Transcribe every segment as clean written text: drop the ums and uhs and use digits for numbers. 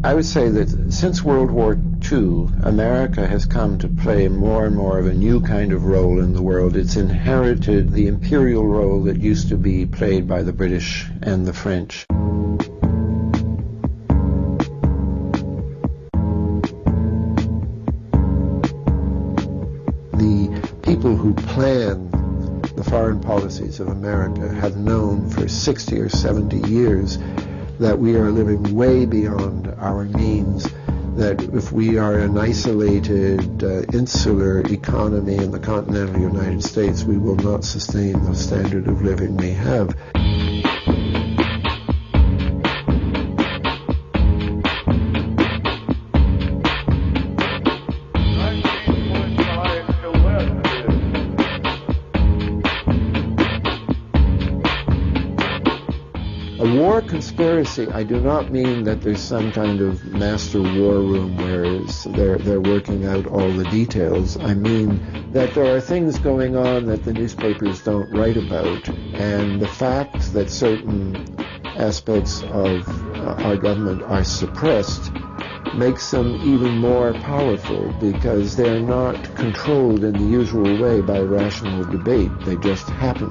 I would say that since World War II, America has come to play more and more of a new kind of role in the world. It's inherited the imperial role that used to be played by the British and the French. The people who plan the foreign policies of America have known for 60 or 70 years that we are living way beyond our means, that if we are an isolated, insular economy in the continental United States, we will not sustain the standard of living we have. A war conspiracy, I do not mean that there's some kind of master war room where they're working out all the details. I mean that there are things going on that the newspapers don't write about, and the fact that certain aspects of our government are suppressed makes them even more powerful, because they're not controlled in the usual way by rational debate. They just happen.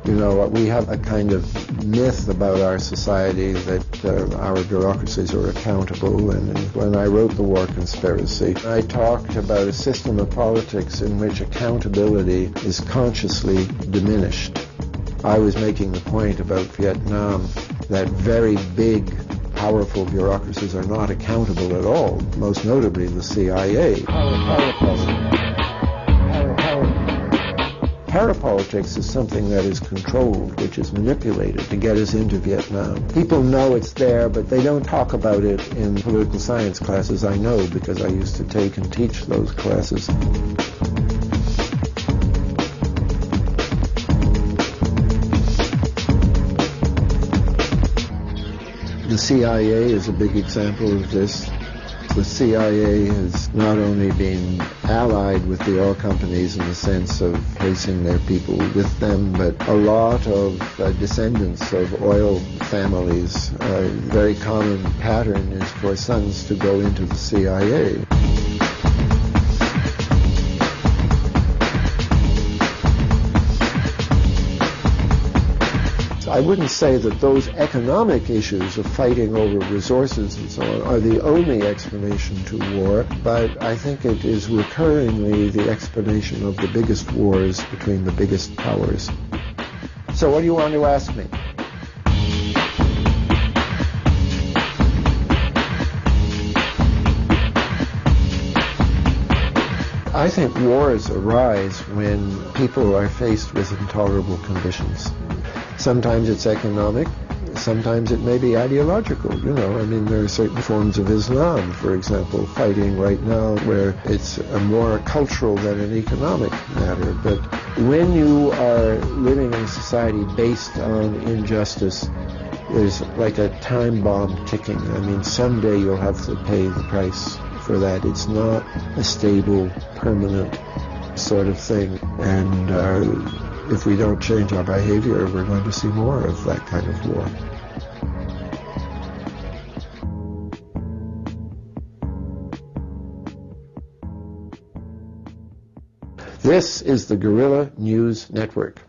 You know, we have a kind of myth about our society that our bureaucracies are accountable, and when I wrote The War Conspiracy, I talked about a system of politics in which accountability is consciously diminished. I was making the point about Vietnam that very big, powerful bureaucracies are not accountable at all, most notably the CIA. Parapolitics is something that is controlled, which is manipulated to get us into Vietnam. People know it's there, but they don't talk about it in political science classes. I know, because I used to take and teach those classes. The CIA is a big example of this. The CIA has not only been allied with the oil companies in the sense of placing their people with them, but a lot of descendants of oil families. A very common pattern is for sons to go into the CIA. I wouldn't say that those economic issues of fighting over resources and so on are the only explanation to war, but I think it is recurringly the explanation of the biggest wars between the biggest powers. So what do you want to ask me? I think wars arise when people are faced with intolerable conditions. Sometimes it's economic, sometimes it may be ideological, you know. I mean, there are certain forms of Islam, for example, fighting right now where it's more cultural than an economic matter. But when you are living in a society based on injustice, there's like a time bomb ticking. I mean, someday you'll have to pay the price for that. It's not a stable, permanent sort of thing. And if we don't change our behavior, we're going to see more of that kind of war. This is the Guerrilla News Network.